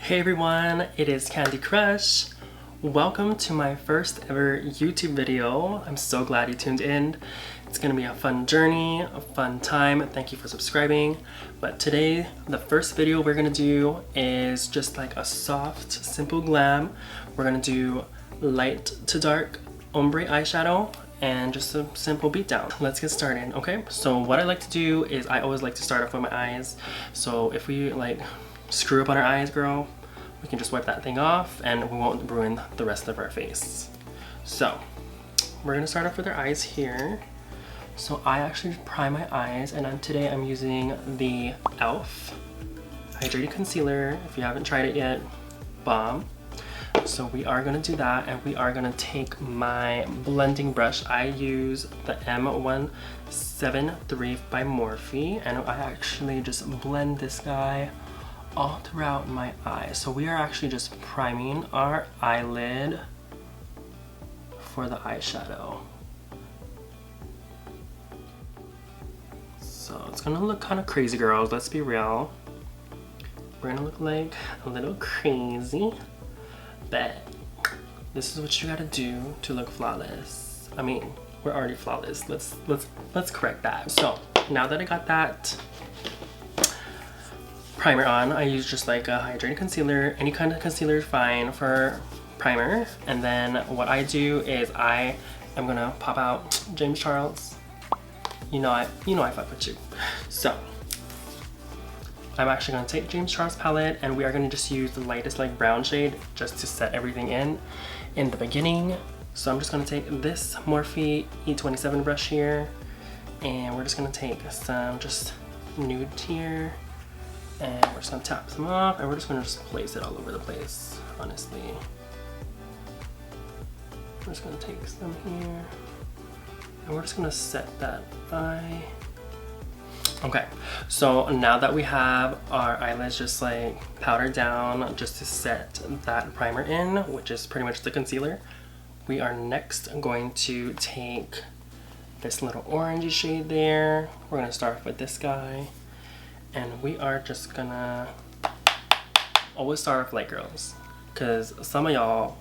Hey everyone, it is Candy Crush. Welcome to my first ever YouTube video. I'm so glad you tuned in. It's gonna be a fun journey, a fun time. Thank you for subscribing. But today, the first video we're gonna do is just like a soft, simple glam. We're gonna do light to dark ombre eyeshadow and just a simple beat down. Let's get started, okay? So what I like to do is I always like to start off with my eyes. So if we like screw up on our eyes, girl, we can just wipe that thing off and we won't ruin the rest of our face. So we're gonna start off with our eyes here. So I actually prime my eyes, and today I'm using the e.l.f. Hydrating Concealer. If you haven't tried it yet, bomb. So we are gonna do that, and we are gonna take my blending brush. I use the M173 by Morphe, and I actually just blend this guy all throughout my eye. So we are actually just priming our eyelid for the eyeshadow. So it's gonna look kind of crazy, girls, let's be real. We're gonna look like a little crazy, but this is what you gotta do to look flawless. I mean, we're already flawless. Let's correct that. So now that I got that primer on, I use just like a hydrating concealer. Any kind of concealer is fine for primer. And then what I do is I am gonna pop out James Charles. You know I fuck with you. So I'm actually gonna take James Charles palette, and we are gonna just use the lightest like brown shade just to set everything in the beginning. So I'm just gonna take this Morphe E27 brush here, and we're just gonna take some just nude here, and we're just gonna tap some off, and we're just gonna place it all over the place, honestly. We're just gonna take some here, and we're just gonna set that eye. Okay, so now that we have our eyelids just like powdered down just to set that primer in, which is pretty much the concealer, we are next going to take this little orangey shade there. We're gonna start off with this guy, and we are just gonna always start off light, girls, because some of y'all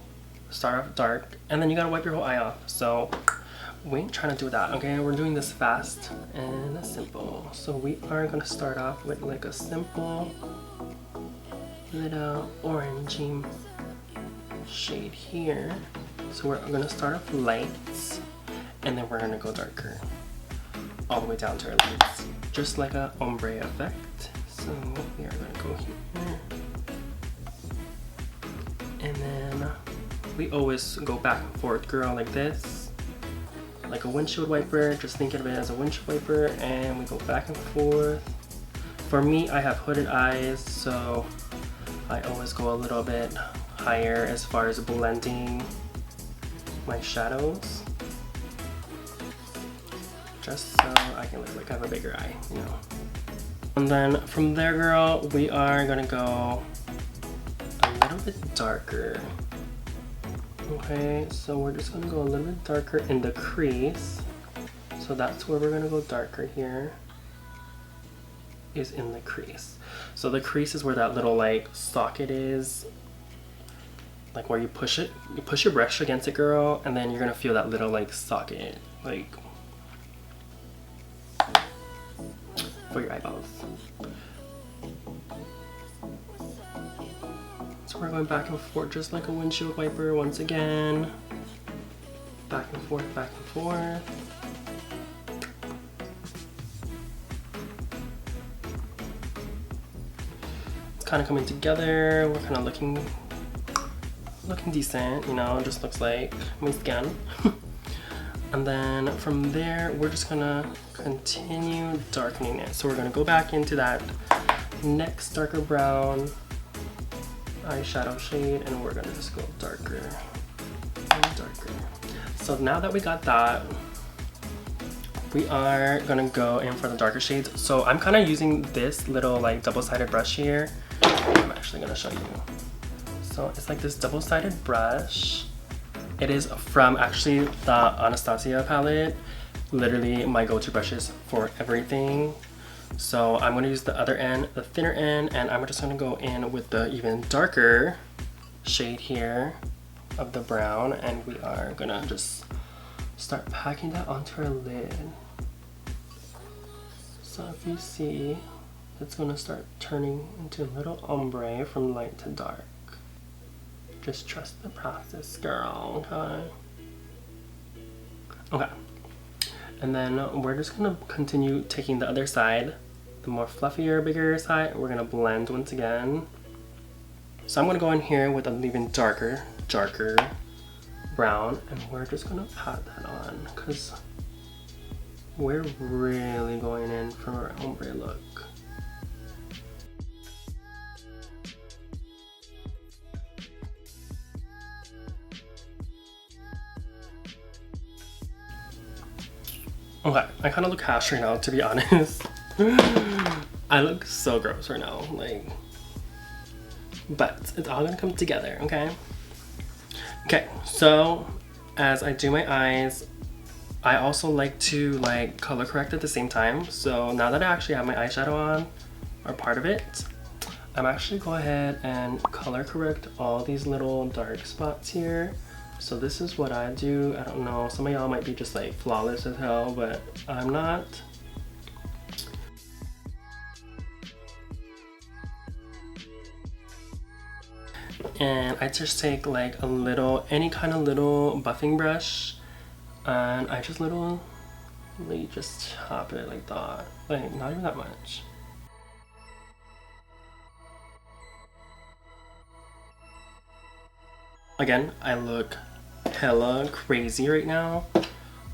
start off dark and then you gotta wipe your whole eye off. So we ain't trying to do that, okay? We're doing this fast and simple. So we are gonna start off with like a simple little orangey shade here. So we're gonna start off light, and then we're gonna go darker all the way down to our lids, just like a ombre effect. So we are gonna go here, and then we always go back and forth, girl, like this, like a windshield wiper. Just think of it as a windshield wiper, and we go back and forth. For me, I have hooded eyes, so I always go a little bit higher as far as blending my shadows, just so I can look like I have a bigger eye, you know. And then from there, girl, we are gonna go a little bit darker. Okay, so we're just gonna go a little bit darker in the crease. So that's where we're gonna go darker here, is in the crease. So the crease is where that little like socket is, like where you push it, you push your brush against it, girl, and then you're gonna feel that little like socket, like for your eyeballs. So we're going back and forth just like a windshield wiper once again. Back and forth, back and forth. It's kind of coming together. We're kind of looking decent, you know, just looks like my skin. And then from there, we're just gonna continue darkening it. So we're gonna go back into that next darker brown eyeshadow shade, and we're gonna just go darker and darker. So now that we got that, we are gonna go in for the darker shades. So I'm kind of using this little like double-sided brush here. I'm actually gonna show you. So it's like this double-sided brush. It is from actually the Anastasia palette. Literally my go-to brushes for everything. So I'm gonna use the other end, the thinner end, and I'm just gonna go in with the even darker shade here of the brown, and we are gonna just start packing that onto our lid. So if you see, it's gonna start turning into a little ombre from light to dark. Just trust the process, girl, okay? Okay. And then we're just gonna continue taking the other side, the more fluffier, bigger side. We're gonna blend once again. So I'm gonna go in here with an even darker brown, and we're just gonna pat that on because we're really going in for our ombre look. Okay, I kind of look harsh right now, to be honest. I look so gross right now, like, but it's all gonna come together, okay? Okay, so as I do my eyes, I also like to like color correct at the same time. So now that I actually have my eyeshadow on, or part of it, I'm actually go ahead and color correct all these little dark spots here. So this is what I do. I don't know, some of y'all might be just like flawless as hell, but I'm not. And I just take like a little, any kind of little buffing brush, and I just literally just chop it like that. Like not even that much. Again, I look hella crazy right now,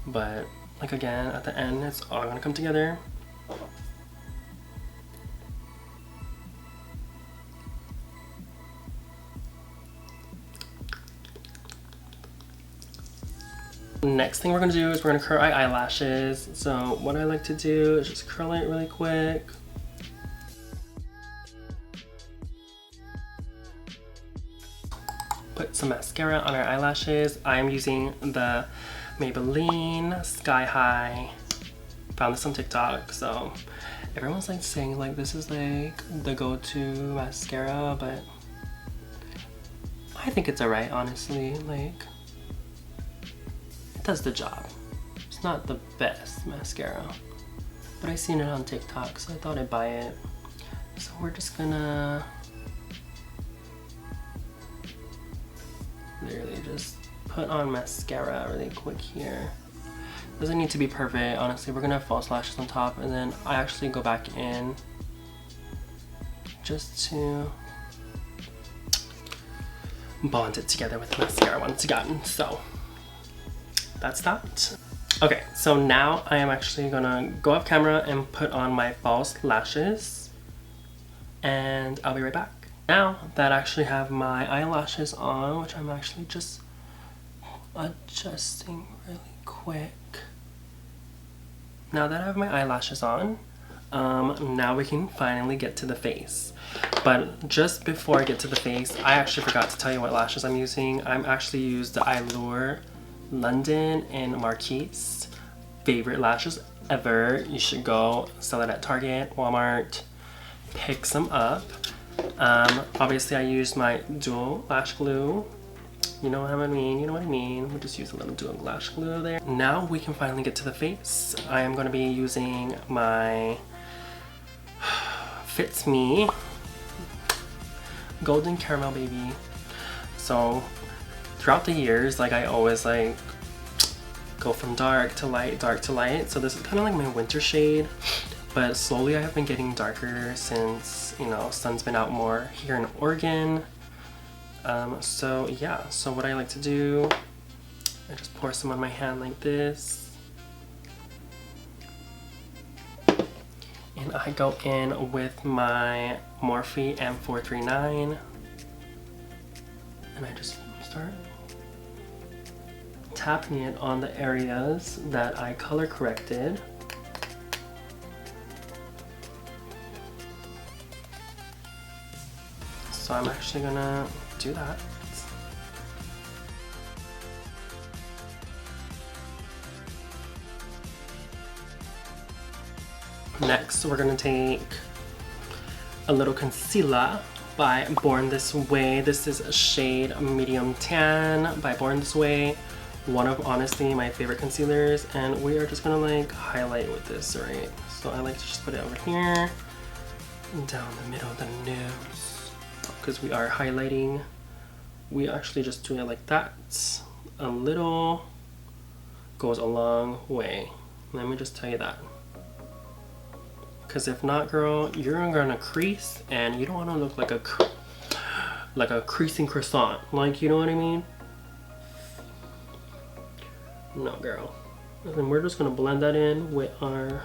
but like again, at the end, it's all gonna come together. Next thing we're gonna do is we're gonna curl our eyelashes. So what I like to do is just curl it really quick. Put some mascara on our eyelashes. I am using the Maybelline Sky High. Found this on TikTok, so everyone's like saying like this is like the go-to mascara, but I think it's alright, honestly. Like, it does the job. It's not the best mascara, but I seen it on TikTok, so I thought I'd buy it. So we're just gonna literally just put on mascara really quick here. Doesn't need to be perfect, honestly. We're gonna have false lashes on top, and then I actually go back in just to bond it together with the mascara once again. So that's that. Okay, so now I am actually gonna go off camera and put on my false lashes, and I'll be right back. Now that I actually have my eyelashes on, which I'm actually just adjusting really quick. Now that I have my eyelashes on, now we can finally get to the face. But just before I get to the face, I actually forgot to tell you what lashes I'm using. I'm actually used the Allure London and Marquise. Favorite lashes ever. You should go sell it at Target, Walmart, pick some up. Obviously I used my dual lash glue. You know what I mean, you know what I mean. We'll just use a little dual lash glue there. Now we can finally get to the face. I am going to be using my Fits Me Golden Caramel Baby. So throughout the years, like I always like go from dark to light, dark to light. So this is kind of like my winter shade, but slowly I have been getting darker since, you know, sun's been out more here in Oregon. So yeah, so what I like to do, I just pour some on my hand like this, and I go in with my Morphe M439, and I just start tapping it on the areas that I color corrected. So I'm actually gonna do that. Next, we're gonna take a little concealer by Born This Way. This is a shade medium tan by Born This Way. One of honestly my favorite concealers, and we are just gonna like highlight with this, right? So I like to just put it over here and down the middle of the nose because we are highlighting. We actually just do it like that. A little goes a long way. Let me just tell you that. Because if not, girl, you're gonna crease, and you don't want to look like a creasing croissant. Like, you know what I mean? No, girl. And then we're just gonna blend that in with our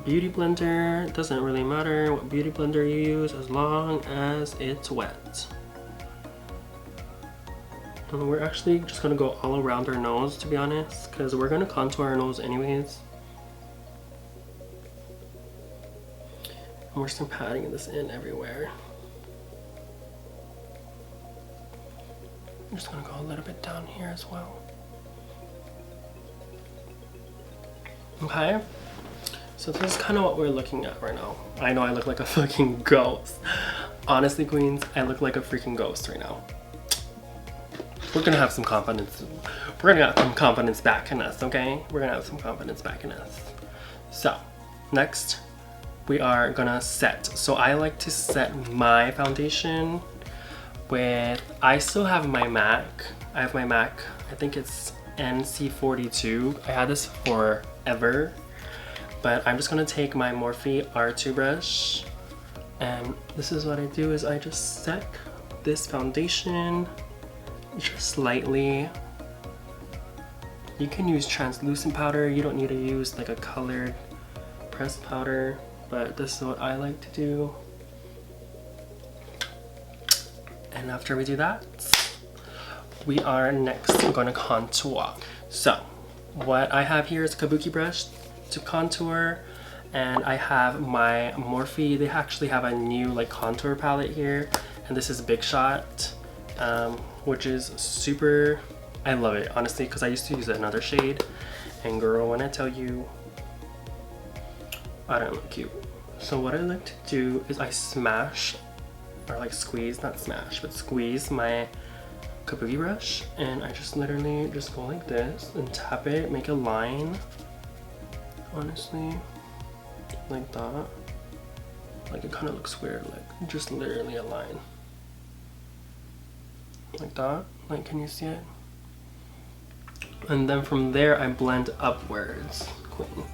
beauty blender. It doesn't really matter what beauty blender you use as long as it's wet. And we're actually just gonna go all around our nose, to be honest, because we're gonna contour our nose anyways. And we're just patting this in everywhere. I'm just gonna go a little bit down here as well. Okay, so this is kind of what we're looking at right now. I know I look like a fucking ghost. Honestly, queens, I look like a freaking ghost right now. We're gonna have some confidence. We're gonna have some confidence back in us, okay? We're gonna have some confidence back in us. So, next, we are gonna set. So I like to set my foundation with, I still have my MAC. I have my MAC, I think it's NC42. I had this forever, but I'm just gonna take my Morphe R2 brush, and this is what I do is I just set this foundation just lightly. You can use translucent powder. You don't need to use like a colored pressed powder, but this is what I like to do. And after we do that, we are next going to contour. So what I have here is a kabuki brush to contour, and I have my Morphe. They actually have a new like contour palette here, and this is Big Shot, which is super, I love it honestly, because I used to use another shade, and girl, when I tell you I don't look cute. So what I like to do is I smash, or like squeeze, not smash, but squeeze my kabuki brush, and I just literally just go like this and tap it, make a line, honestly, like that. Like it kind of looks weird, like just literally a line. Like that, like can you see it? And then from there I blend upwards, queen.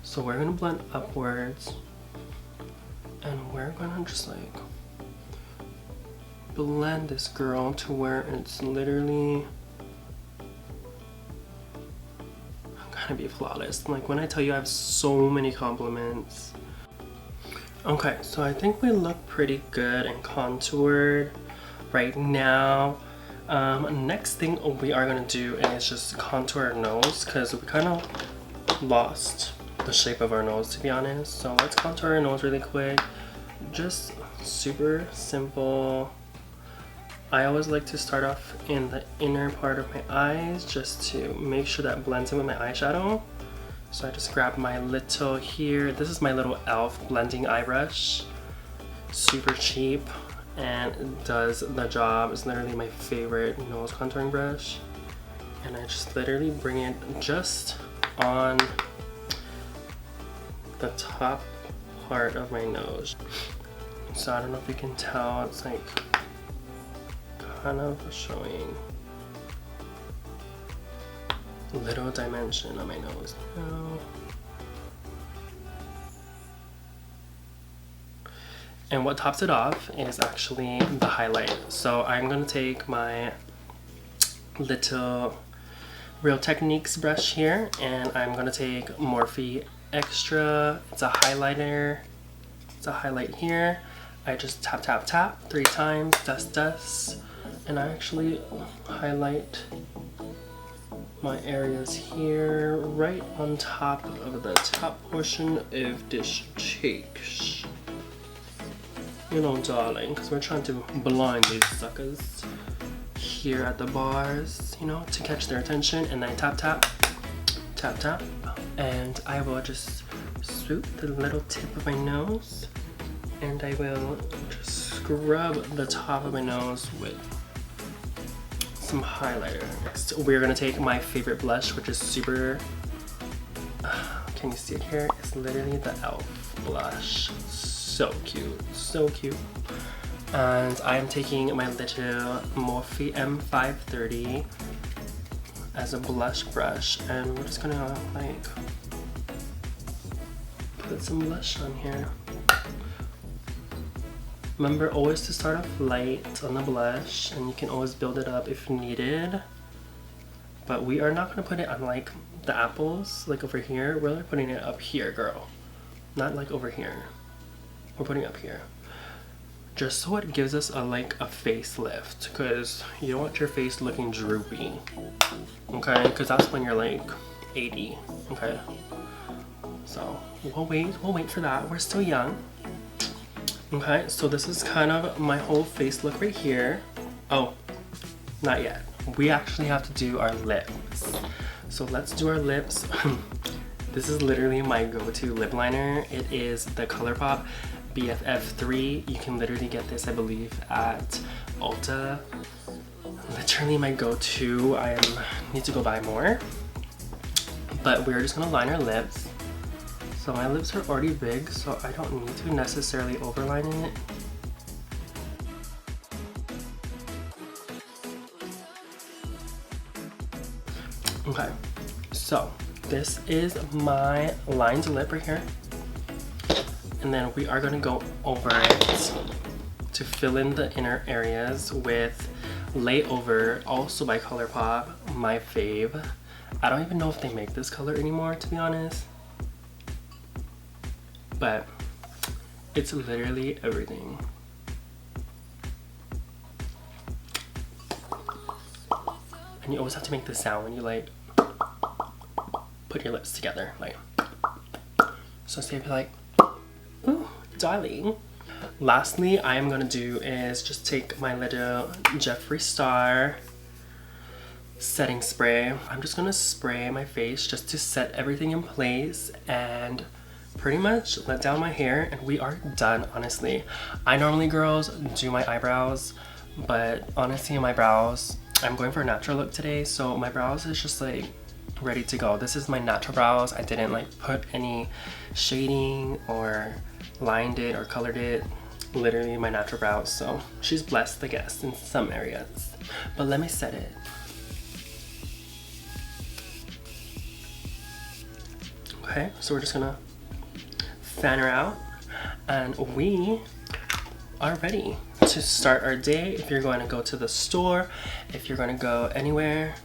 So we're gonna blend upwards, and we're gonna just like blend this girl to where it's literally gonna be flawless. Like when I tell you I have so many compliments. Okay, so I think we look pretty good and contoured right now. Next thing we are gonna do is just contour our nose, because we kind of lost the shape of our nose, to be honest. So let's contour our nose really quick. Just super simple. I always like to start off in the inner part of my eyes just to make sure that blends in with my eyeshadow. So I just grab my little here. This is my little e.l.f. blending eye brush. Super cheap, and it does the job. It's literally my favorite nose contouring brush. And I just literally bring it just on the top part of my nose. So I don't know if you can tell, it's like kind of showing a little dimension on my nose now. And what tops it off is actually the highlight. So I'm gonna take my little Real Techniques brush here, and I'm gonna take Morphe Extra. It's a highlighter. It's a highlight here. I just tap, tap, tap 3 times, dust, dust. And I actually highlight my areas here, right on top of the top portion of this cheeks. You know, darling, because we're trying to blind these suckers here at the bars, you know, to catch their attention. And then tap, tap, tap, tap. And I will just swoop the little tip of my nose, and I will just scrub the top of my nose with some highlighter. Next, we're gonna take my favorite blush, which is super, can you see it here? It's literally the e.l.f. blush. So cute, so cute. And I am taking my little Morphe M530 as a blush brush, and we're just gonna like put some blush on here. Remember always to start off light on the blush, and you can always build it up if needed. But we are not gonna put it on like the apples, like over here. We're like putting it up here, girl. Not like over here. We're putting it up here. Just so it gives us a like a facelift, because you don't want your face looking droopy. Okay, because that's when you're like 80. Okay. So we'll wait for that. We're still young. Okay, so this is kind of my whole face look right here. Oh, not yet. We actually have to do our lips. So let's do our lips. This is literally my go-to lip liner. It is the ColourPop BFF3. You can literally get this, I believe, at Ulta. Literally my go-to. I need to go buy more. But we're just gonna line our lips. So my lips are already big, so I don't need to necessarily overline it. Okay, so this is my lined lip right here. And then we are gonna go over it to fill in the inner areas with Layover, also by ColourPop, my fave. I don't even know if they make this color anymore, to be honest. But it's literally everything. And you always have to make this sound when you like put your lips together, like. So say if you're like, ooh, darling. Lastly, I am gonna do is just take my little Jeffree Star setting spray. I'm just gonna spray my face just to set everything in place and pretty much let down my hair, and we are done, honestly. I normally, girls, do my eyebrows, but honestly, my brows, I'm going for a natural look today, so my brows is just like ready to go. This is my natural brows. I didn't like put any shading or lined it or colored it. Literally my natural brows, so she's blessed, I guess, in some areas. But let me set it. Okay, so we're just gonna fan her out, and we are ready to start our day. If you're going to go to the store, if you're going to go anywhere,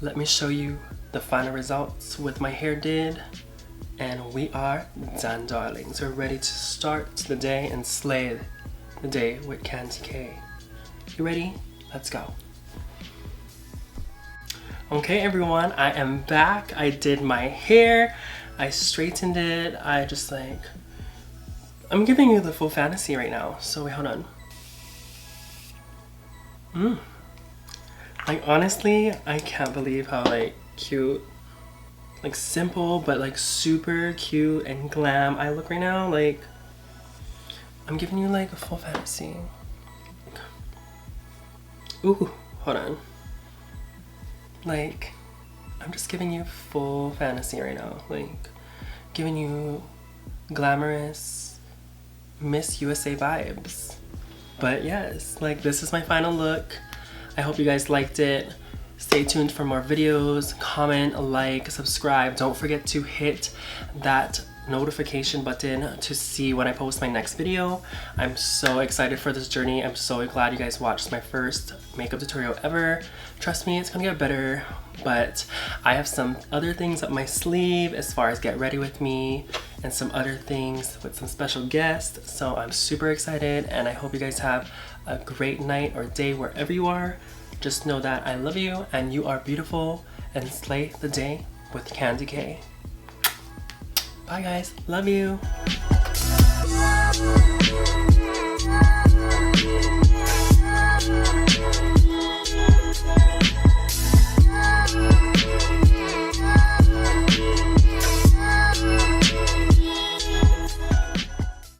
let me show you the final results with my hair did, and we are done, darlings. We're ready to start the day and slay the day with Candy K. You ready? Let's go. Okay, everyone, I am back. I did my hair, I straightened it. I just like, I'm giving you the full fantasy right now. So wait, hold on. Like honestly, I can't believe how like cute, like simple, but like super cute and glam I look right now. Like, I'm giving you like a full fantasy. Ooh, hold on. Like, I'm just giving you full fantasy right now. Like, giving you glamorous Miss USA vibes. But yes, like this is my final look. I hope you guys liked it. Stay tuned for more videos. Comment, like, subscribe. Don't forget to hit that notification button to see when I post my next video. I'm so excited for this journey. I'm so glad you guys watched my first makeup tutorial ever. Trust me, it's gonna get better, but I have some other things up my sleeve as far as get ready with me and some other things with some special guests. So I'm super excited, and I hope you guys have a great night or day wherever you are. Just know that I love you and you are beautiful, and slay the day with Candy K. Bye guys, love you.